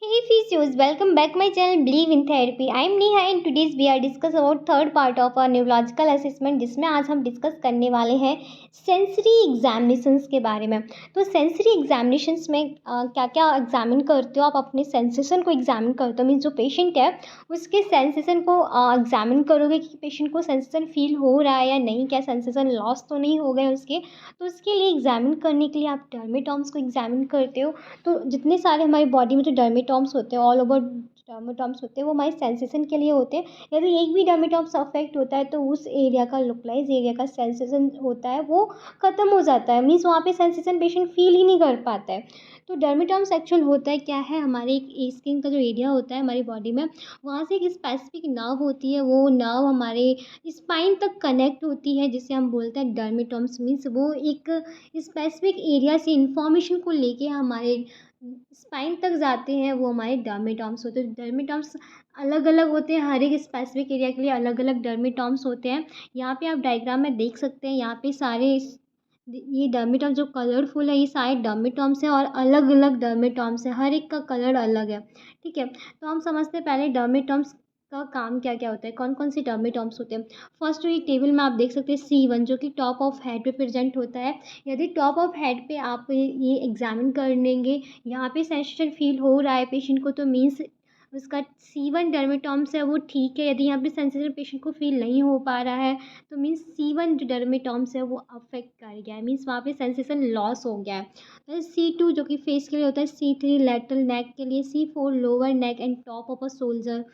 Hey physios, welcome back my channel Believe in Therapy. I am Neha and today's we are discuss about third part of our neurological assessment जिसमें आज हम discuss करने वाले हैं sensory examinations के बारे में। तो सेंसरी एग्जामिनेशंस में क्या क्या एग्जामिन करते हो आप? अपने सेंसेशन को एग्जामिन करते हो, मीन्स जो पेशेंट है उसके सेंसेशन को एग्जामिन करोगे कि पेशेंट को सेंसेशन फील हो रहा है या नहीं, क्या सेंसेशन लॉस तो नहीं हो गए उसके। तो उसके लिए एग्जामिन करने के लिए आप डर्मेटॉम्स को एग्जामिन करते हो। तो जितने सारे हमारी बॉडी में जो डर्मेटॉम्स होते हैं, ऑल ओवर डर्मेटॉम्स होते हैं, वो हमारे सेंसेशन के लिए होते हैं। यदि एक भी डर्मेटॉम्स अफेक्ट होता है तो उस एरिया का लोकलाइज एरिया का सेंसेशन होता है वो ख़त्म हो जाता है, मीन्स वहाँ पे सेंसेशन पेशेंट फील ही नहीं कर पाता है। तो डर्मेटॉम्स एक्चुअल होता है क्या है, हमारे एक स्किन का जो एरिया होता है हमारी बॉडी में, वहाँ से एक स्पेसिफिक नर्व होती है, वो नर्व हमारे स्पाइन तक कनेक्ट होती है जिसे हम बोलते हैं डर्मेटॉम्स। मीन्स वो एक स्पेसिफिक एरिया से इंफॉर्मेशन को लेके हमारे स्पाइन तक जाते हैं, वो हमारे डर्मेटॉम्स होते हैं। डर्मेटॉम्स अलग अलग होते हैं, हर एक स्पेसिफिक एरिया के लिए अलग अलग डर्मेटॉम्स होते हैं। यहाँ पे आप डायग्राम में देख सकते हैं, यहाँ पे सारे ये डर्मेटॉम्स जो कलरफुल है ये सारे डर्मेटॉम्स हैं और अलग अलग डर्मेटॉम्स हैं, हर एक का कलर अलग है। ठीक है, तो हम समझते हैं पहले डर्मेटॉम्स का काम क्या क्या होता है, कौन कौन से डर्मेटॉम्स होते हैं। फर्स्ट ये टेबल में आप देख सकते हैं C1 जो कि टॉप ऑफ हेड पे प्रेजेंट होता है। यदि टॉप ऑफ हेड पे आप ये एग्जामिन कर लेंगे, यहाँ पे सेंसेशन फील हो रहा है पेशेंट को, तो मीन्स उसका C1 डर्मेटॉम्स है वो ठीक है। यदि यहाँ पे सेंसेशन पेशेंट को फील नहीं हो पा रहा है तो मीन्स C1 जो डर्मेटॉम्स है वो अफेक्ट कर गया है, मीन्स वहाँ पे सेंसेशन लॉस हो गया है। तो C2 जो कि फेस के लिए होता है, C3 लेटरल नेक के लिए, C4 lower neck and top of a shoulder,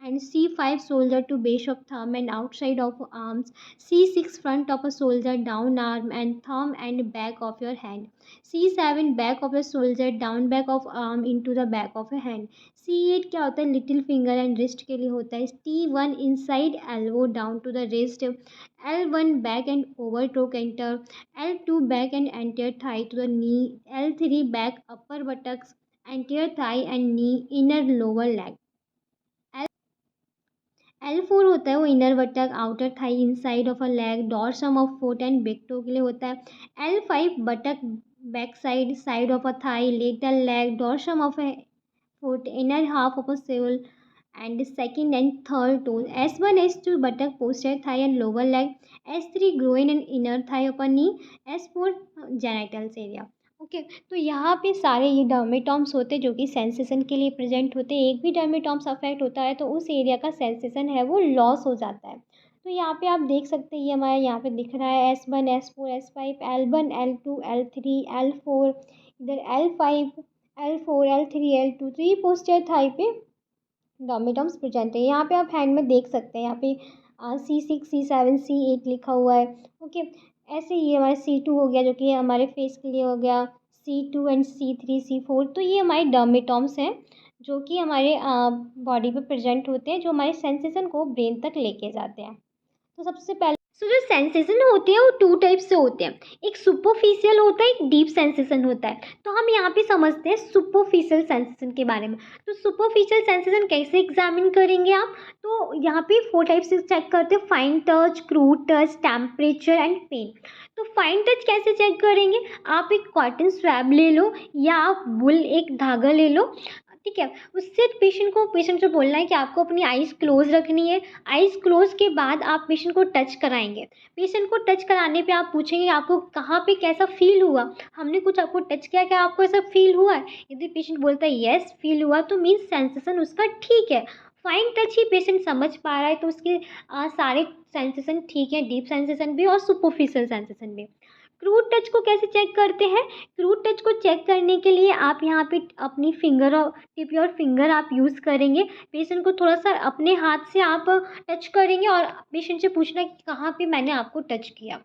and C5 shoulder to base of thumb and outside of arms, C6 front of a shoulder, down arm and thumb and back of your hand, C7 back of the shoulder, down back of arm into the back of a hand, C8 क्या होता है, little finger and wrist के लिए होता है, T1 inside elbow down to the wrist, L1 back and over toe enter, L2 back and anterior thigh to the knee, L3 back upper buttocks, anterior thigh and knee, inner lower leg। L4 होता है वो inner buttock, outer thigh, inside of a leg, dorsum of foot and big toe के लिए होता है। L5 buttock, back side, side of a thigh, lateral leg, dorsum of a foot, inner half of a sole and second and third toes. S1 S2 buttock, posterior thigh and lower leg, S3 groin and inner thigh of a knee, S4 genitals area. Okay, तो यहाँ पे सारे ये डर्मेटॉम्स होते हैं जो कि sensation के लिए प्रेजेंट होते हैं। एक भी डर्मेटॉम्स अफेक्ट होता है तो उस एरिया का सेंसेशन है वो लॉस हो जाता है। तो यहाँ पे आप देख सकते हैं ये हमारे यहाँ पे दिख रहा है S1 S4 S5 L1 L2 L3 L4, इधर L5 L4 L3 L2, तो ये पोस्टर थाई पे डर्मेटॉम्स प्रेजेंट है। यहाँ पे आप हैंड में देख सकते हैं, यहाँ पे C6 C7 C8 लिखा हुआ है। ओके, ऐसे ही हमारे C2 हो गया जो कि हमारे फेस के लिए हो गया, C2 एंड C3 C4, तो ये हमारे डर्मेटॉम्स हैं जो कि हमारे बॉडी पे प्रेजेंट होते हैं, जो हमारे सेंसेशन को ब्रेन तक लेके जाते हैं। तो सबसे पहले जो सेंसेशन होते हैं वो टू टाइप से होते हैं, एक सुपरफिशियल होता है, एक डीप सेंसेशन होता है। तो हम यहाँ पे समझते हैं सुपरफिशियल सेंसेशन के बारे में। तो सुपरफिशियल सेंसेशन कैसे एग्जामिन करेंगे आप? तो यहाँ पे 4 टाइप से चेक करते हैं, fine touch, crude touch, temperature and pain. तो फाइन टच कैसे चेक करेंगे? आप एक कॉटन स्वैब ले लो या आप वुल एक धागा ले लो, ठीक है। उससे पेशेंट को बोलना है कि आपको अपनी आइज़ क्लोज रखनी है। आइज़ क्लोज के बाद आप पेशेंट को टच कराएंगे। पेशेंट को टच कराने पे आप पूछेंगे आपको कहाँ पे कैसा फील हुआ, हमने कुछ आपको टच किया, क्या आपको ऐसा फील हुआ है? यदि पेशेंट बोलता है येस फील हुआ, तो मीन्स सेंसेशन उसका ठीक है, फाइन टच ही पेशेंट समझ पा रहा है, तो उसके सारे सेंसेशन ठीक है, डीप सेंसेशन भी और सुपरफिशियल सेंसेशन भी। क्रूड टच को कैसे चेक करते हैं? क्रूड टच को चेक करने के लिए आप यहाँ पे अपनी फिंगर और टिप योर फिंगर आप यूज़ करेंगे। पेशेंट को थोड़ा सा अपने हाथ से आप टच करेंगे और पेशेंट से पूछना कि कहाँ पे मैंने आपको टच किया।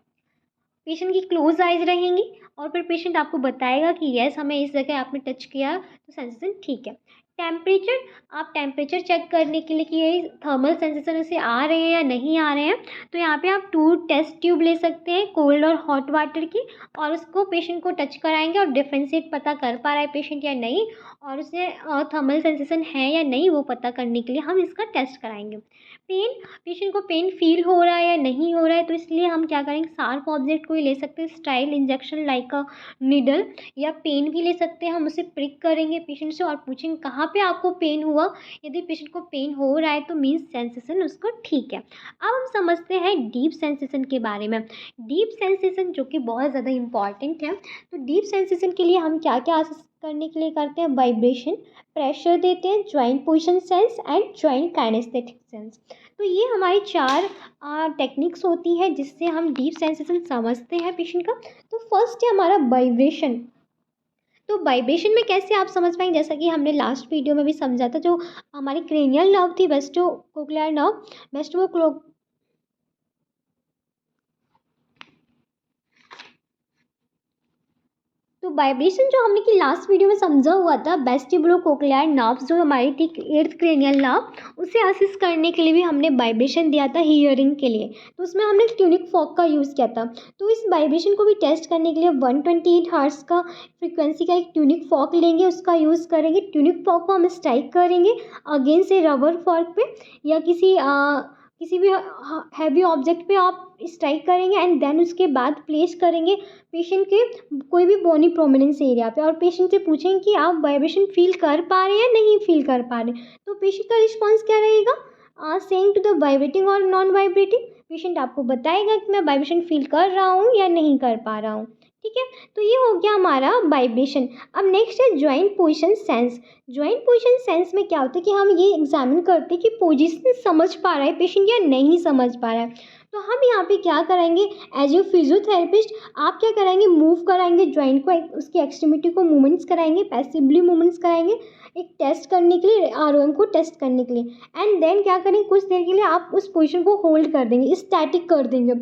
पेशेंट की क्लोज आइज रहेंगी और फिर पेशेंट आपको बताएगा कि यस हमें इस जगह आपने टच किया, तो सेंसेशन ठीक है। टेम्परेचर, आप टेम्परेचर चेक करने के लिए कि ये थर्मल सेंसेशन उसे आ रहे हैं या नहीं आ रहे हैं, तो यहाँ पे आप 2 टेस्ट ट्यूब ले सकते हैं, कोल्ड और हॉट वाटर की, और उसको पेशेंट को टच कराएंगे और डिफ्रेंशिएट पता कर पा रहा है पेशेंट या नहीं, और उसे थर्मल सेंसेशन है या नहीं वो पता करने के लिए हम इसका टेस्ट कराएंगे। पेन, पेशेंट को पेन फील हो रहा है या नहीं हो रहा है, तो इसलिए हम क्या करेंगे, शार्प ऑब्जेक्ट कोई ले सकते हैं, style injection like a needle, या पेन भी ले सकते हैं, हम उसे प्रिक करेंगे पेशेंट से और पूछेंगे कहाँ पे आपको पेन हुआ, यदि पेशेंट को पेन हो रहा है तो मीन्स सेंसेशन उसको ठीक है। अब हम समझते हैं डीप सेंसेशन के बारे में। डीप सेंसेशन जो कि बहुत ज़्यादा इम्पॉर्टेंट है। तो डीप सेंसेशन के लिए हम क्या क्या करने के लिए करते हैं? वाइब्रेशन, प्रेशर देते हैं, joint position sense and joint kinaesthetic sense. तो ये हमारी 4 टेक्निक्स होती है जिससे हम डीप सेंसेशन समझते हैं पेशेंट का। तो फर्स्ट है हमारा वाइब्रेशन। तो वाइब्रेशन में कैसे आप समझ पाएंगे? जैसा कि हमने लास्ट वीडियो में भी समझा था, जो हमारी क्रेनियल नर्व थी, वेस्टिबुलर नर्व, वेस्टिबुलर तो वाइब्रेशन जो हमने की लास्ट वीडियो में समझा हुआ था, वेस्टिबुलोकोक्लियर नर्व्स जो हमारी थी, 8th क्रेनियल नर्व, उसे असिस्ट करने के लिए भी हमने वाइब्रेशन दिया था हियरिंग के लिए। तो उसमें हमने ट्यूनिक फॉक का यूज़ किया था। तो इस वाइब्रेशन को भी टेस्ट करने के लिए 128 हर्ट्ज का फ्रिक्वेंसी का एक ट्यूनिक फॉक लेंगे, उसका यूज़ करेंगे। ट्यूनिक फॉक को हम स्ट्राइक करेंगे अगेन से रबर फॉर्क पे या किसी भी हैवी ऑब्जेक्ट पे आप स्ट्राइक करेंगे एंड देन उसके बाद प्लेस करेंगे पेशेंट के कोई भी बोनी प्रोमिनेंस एरिया पे, और पेशेंट से पूछेंगे कि आप वाइब्रेशन फील कर पा रहे हैं या नहीं फील कर पा रहे। तो पेशेंट का रिस्पॉन्स क्या रहेगा? सेइंग टू द वाइब्रेटिंग और नॉन वाइब्रेटिंग। पेशेंट आपको बताएगा कि मैं वाइब्रेशन फील कर रहा हूँ या नहीं कर पा रहा हूँ। ठीक है, तो ये हो गया हमारा वाइब्रेशन। अब नेक्स्ट है joint position sense. Joint position sense में क्या होता है कि हम ये एग्जामिन करते हैं कि पोजीशन समझ पा रहा है पेशेंट या नहीं समझ पा रहा है। तो हम यहाँ पे क्या करेंगे? एज ए फिजियोथेरेपिस्ट आप क्या कराएंगे? मूव कराएंगे जॉइंट को, उसकी एक्सट्रीमिटी को मूवमेंट्स कराएंगे, पैसिवली मूवमेंट्स कराएंगे एक टेस्ट करने के लिए, आरओएम को टेस्ट करने के लिए। एंड देन क्या करेंगे? कुछ देर के लिए आप उस पोजीशन को होल्ड कर देंगे, स्टैटिक कर देंगे।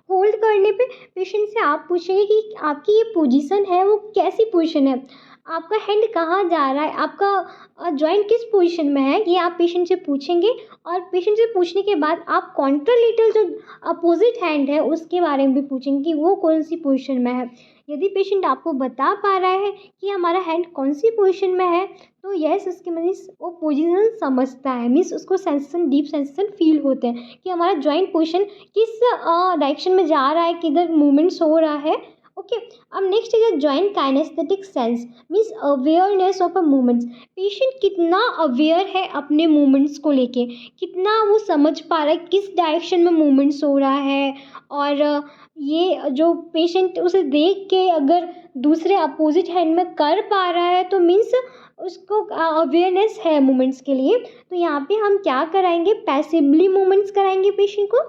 होल्ड करने पे पेशेंट से आप पूछेंगे कि आपकी ये पोजीशन है वो कैसी पोजीशन है, आपका हैंड कहाँ जा रहा है, आपका जॉइंट किस पोजीशन में है, ये आप पेशेंट से पूछेंगे। और पेशेंट से पूछने के बाद आप कॉन्ट्रालेटरल जो अपोजिट हैंड है उसके बारे में भी पूछेंगे कि वो कौन सी पोजीशन में है। यदि पेशेंट आपको बता पा रहा है कि हमारा हैंड कौन सी पोजीशन में है, तो यस उसके मीन्स वो पोजीशन समझता है, मीन्स उसको सेंसेशन, डीप सेंसेशन फील होते हैं कि हमारा जॉइंट पोजीशन किस डायरेक्शन में जा रहा है, किधर मूवमेंट्स हो रहा है। ओके, अब नेक्स्ट है joint kinaesthetic sense, means awareness of a movements. Patient कितना अवेयर है अपने मूवमेंट्स को लेके, कितना वो समझ पा रहा है किस डायरेक्शन में मूवमेंट्स हो रहा है। और ये जो पेशेंट उसे देख के अगर दूसरे अपोजिट हैंड में कर पा रहा है तो मीन्स उसको अवेयरनेस है मूवमेंट्स के लिए। तो यहाँ पे हम क्या कराएंगे? पैसिवली मूवमेंट्स कराएंगे पेशेंट को।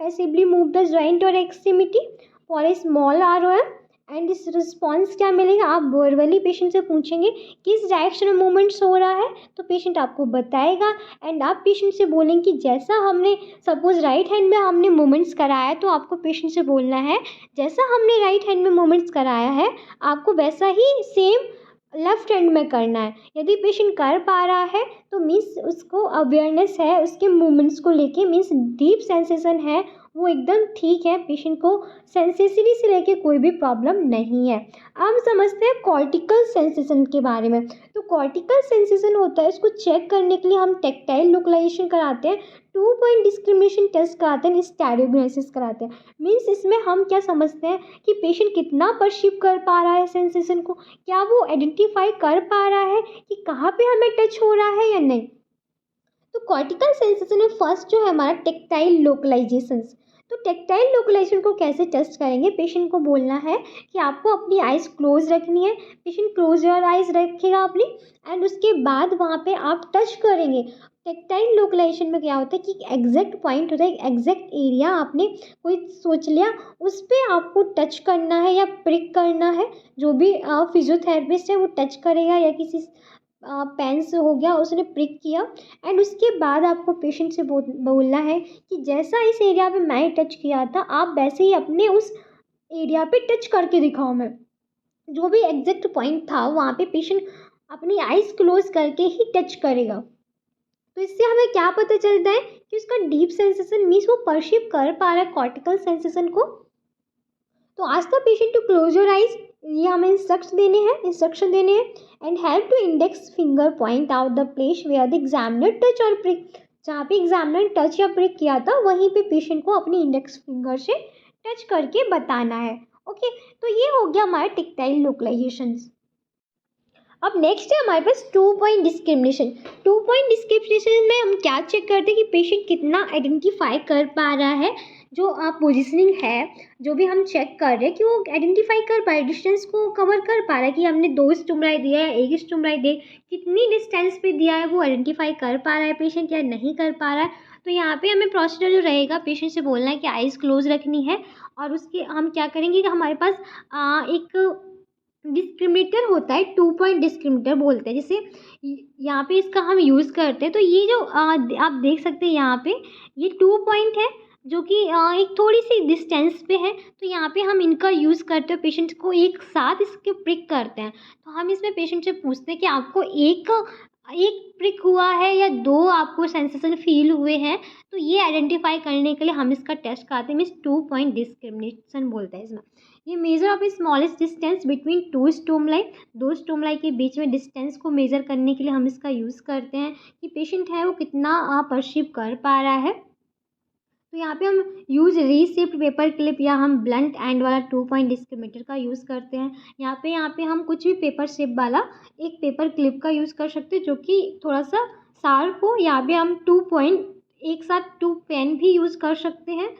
पैसिवली मूव द जॉइंट और extremity for a small ROM. And इस रिस्पॉन्स क्या मिलेगा? आप वर्बली पेशेंट से पूछेंगे किस डायरेक्शन में मूवमेंट्स हो रहा है, तो पेशेंट आपको बताएगा। एंड आप पेशेंट से बोलेंगे कि जैसा हमने सपोज राइट हैंड में हमने मूवमेंट्स कराया, तो आपको पेशेंट से बोलना है जैसा हमने राइट हैंड में मूवमेंट्स कराया है आपको वैसा ही सेम लेफ्ट हैंड में करना है। यदि पेशेंट कर पा रहा है तो मीन्स उसको अवेयरनेस है उसके मूवमेंट्स को लेके, मीन्स डीप सेंसेशन है, वो एकदम ठीक है, पेशेंट को सेंसेसिटी से लेके कोई भी प्रॉब्लम नहीं है। अब हम समझते हैं कॉर्टिकल सेंसेशन के बारे में। तो कॉर्टिकल सेंसेशन होता है, इसको चेक करने के लिए हम टेक्टाइल लोकलाइजेशन कराते हैं, 2 पॉइंट डिस्क्रिमिनेशन टेस्ट कराते हैं, स्टेरियोग्नोसिस कराते हैं। मीन्स इसमें हम क्या समझते हैं कि पेशेंट कितना परसीव कर पा रहा है सेंसेशन को, क्या वो आइडेंटिफाई कर पा रहा है कि कहाँ पे हमें टच हो रहा है या नहीं। तो कॉर्टिकल सेंसेशन में फर्स्ट जो है हमारा टेक्टाइल लोकलाइजेशन। तो टेक्टाइल लोकलाइजेशन को कैसे टेस्ट करेंगे? पेशेंट को बोलना है कि आपको अपनी आइज़ क्लोज रखनी है, पेशेंट क्लोज योर आइज़ रखेगा अपनी, एंड उसके बाद वहाँ पे आप टच करेंगे। टेक्टाइल लोकलाइजेशन में क्या होता है कि एग्जैक्ट पॉइंट होता है, एग्जैक्ट एरिया आपने कोई सोच लिया, उस पर आपको टच करना है या प्रिक करना है। जो भी फिजियोथेरेपिस्ट है वो टच करेगा या किसी पेन से हो गया उसने प्रिक किया। एंड उसके बाद आपको पेशेंट से बोलना है कि जैसा इस एरिया पे मैं टच किया था आप वैसे ही अपने उस एरिया पे टच करके दिखाओ। मैं जो भी एग्जैक्ट पॉइंट था वहाँ पे पेशेंट अपनी आइज़ क्लोज करके ही टच करेगा। तो इससे हमें क्या पता चलता है कि उसका डीप सेंसेशन मीन्स वो परसीव कर पा रहा है कॉर्टिकल सेंसेशन को। तो ask the patient to close your eyes, ये हमें इंस्ट्रक्शन देने हैं। And help to index finger point out the place where the examiner touch और प्रिक। जहाँ पे एग्जामिनर टच या प्रिक किया था वहीं पे पेशेंट को अपनी इंडेक्स फिंगर से टच करके बताना है। ओके, तो ये हो गया हमारा टेक्टाइल लोकलाइजेशन। अब नेक्स्ट है हमारे पास 2 पॉइंट डिस्क्रिमिनेशन। 2 पॉइंट डिस्क्रिमिनेशन में हम क्या चेक करते हैं कि पेशेंट कितना आइडेंटिफाई कर पा रहा है, जो पोजिशनिंग है, जो भी हम चेक कर रहे हैं कि वो आइडेंटिफाई कर पा रहे, डिस्टेंस को कवर कर पा रहा है कि हमने 2 स्टुमराई दिया है, 1 स्टुमराई दे, कितनी डिस्टेंस पे दिया है, वो आइडेंटिफाई कर पा रहा है पेशेंट या नहीं कर पा रहा है। तो यहाँ पे हमें प्रोसीजर जो रहेगा, पेशेंट से बोलना है कि आइज़ क्लोज रखनी है, और उसके हम क्या करेंगे कि हमारे पास एक डिस्क्रिमिनेटर होता है, 2 पॉइंट डिस्क्रिमिनेटर बोलते हैं, जैसे यहाँ पे इसका हम यूज़ करते हैं। तो ये जो आप देख सकते हैं यहाँ पे ये 2 पॉइंट है, जो कि एक थोड़ी सी डिस्टेंस पे है। तो यहाँ पे हम इनका यूज़ करते हैं, पेशेंट को एक साथ इसके प्रिक करते हैं। तो हम इसमें पेशेंट से पूछते हैं कि आपको एक एक प्रिक हुआ है या 2 आपको सेंसेशन फील हुए हैं। तो ये आइडेंटिफाई करने के लिए हम इसका टेस्ट कराते हैं, मीन्स 2 पॉइंट डिस्क्रिमिनेशन बोलते हैं इसमें। ये measure of smallest distance between 2 स्टोमलाई, 2 स्टोमलाई के बीच में डिस्टेंस को मेजर करने के लिए हम इसका यूज़ करते हैं कि पेशेंट है वो कितना परसीव कर पा रहा है। तो यहाँ पे हम यूज़ रीसिप्ड पेपर क्लिप या हम ब्लंट एंड वाला 2 पॉइंट डिस्क्रिमिनेटर का यूज़ करते हैं। यहाँ पे हम कुछ भी पेपर शेप वाला एक पेपर क्लिप का यूज़ कर सकते हैं, जो कि थोड़ा सा शार्प हो। यहाँ पे हम 2 पॉइंट एक साथ 2 पेन भी यूज़ कर सकते हैं।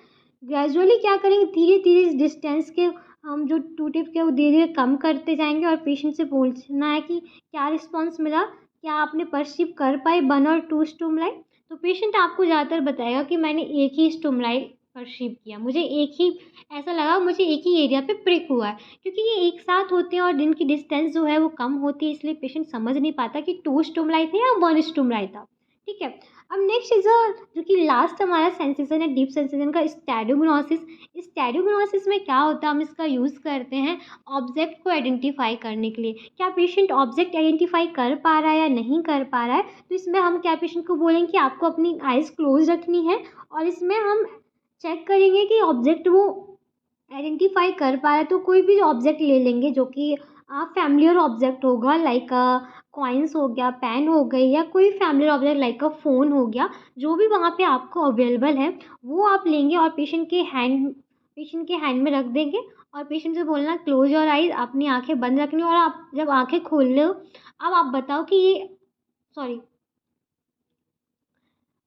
ग्रेजुअली क्या करेंगे, धीरे धीरे इस डिस्टेंस के हम जो 2 टिप के वो धीरे धीरे कम करते जाएंगे, और पेशेंट से पूछना है कि क्या रिस्पॉन्स मिला, क्या आपने परसीव कर पाए 1 और 2 स्टुमलाई। तो पेशेंट आपको ज़्यादातर बताएगा कि मैंने एक ही स्टुमलाई परसीव किया, मुझे एक ही ऐसा लगा, मुझे एक ही एरिया पे प्रिक हुआ है, क्योंकि ये एक साथ होते हैं और इनकी डिस्टेंस जो है वो कम होती है, इसलिए पेशेंट समझ नहीं पाता कि 2 स्टुमलाई थे या 1 स्टुमलाई था। ठीक है। अब नेक्स्ट इज जो कि लास्ट हमारा सेंसेशन है, डीप सेंसेशन का स्टैडोग्नोसिस। स्टैडोग्नोसिस में क्या होता है, हम इसका यूज़ करते हैं ऑब्जेक्ट को आइडेंटिफाई करने के लिए। क्या पेशेंट ऑब्जेक्ट आइडेंटिफाई कर पा रहा है या नहीं कर पा रहा है। तो इसमें हम क्या पेशेंट को बोलेंगे कि आपको अपनी आइज़ क्लोज रखनी है, और इसमें हम चेक करेंगे कि ऑब्जेक्ट वो आइडेंटिफाई कर पा रहा है। तो कोई भी ऑब्जेक्ट ले लेंगे जो कि फैमिलियर ऑब्जेक्ट होगा, लाइक कॉइन्स हो गया, पेन हो गई, या कोई फैमिलियर ऑब्जेक्ट लाइक फ़ोन हो गया, जो भी वहाँ पे आपको अवेलेबल है वो आप लेंगे और पेशेंट के हैंड में रख देंगे, और पेशेंट से बोलना क्लोज योर आइज, अपनी आंखें बंद रखनी, और आप जब आंखें खोल लो अब आप बताओ कि ये सॉरी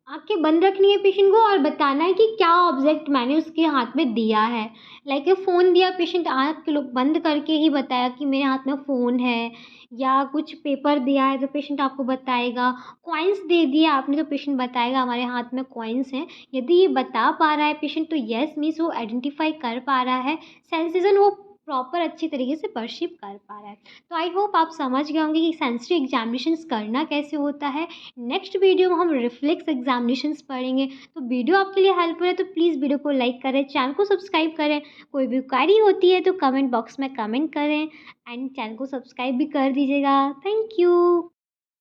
आँखें बंद रखनी है पेशेंट को, और बताना है कि क्या ऑब्जेक्ट मैंने उसके हाथ में दिया है। लाइक फ़ोन दिया, पेशेंट आँख बंद करके ही बताया कि मेरे हाथ में फ़ोन है, या कुछ पेपर दिया है तो पेशेंट आपको बताएगा। कॉइन्स दे दिए आपने तो पेशेंट बताएगा हमारे हाथ में कॉइन्स हैं। यदि ये बता पा रहा है पेशेंट तो येस मीन्स वो आइडेंटिफाई कर पा रहा है, सेंसेशन वो प्रॉपर अच्छी तरीके से परसीव कर पा रहा है। तो आई होप आप समझ गए होंगे कि सेंसरी एग्जामिनेशंस करना कैसे होता है। नेक्स्ट वीडियो में हम रिफ्लेक्स एग्जामिनेशंस पढ़ेंगे। तो वीडियो आपके लिए हेल्पफुल है तो प्लीज़ वीडियो को लाइक करें, चैनल को सब्सक्राइब करें। कोई भी क्वेरी होती है तो कमेंट बॉक्स में कमेंट करें, एंड चैनल को सब्सक्राइब भी कर दीजिएगा। Thank you.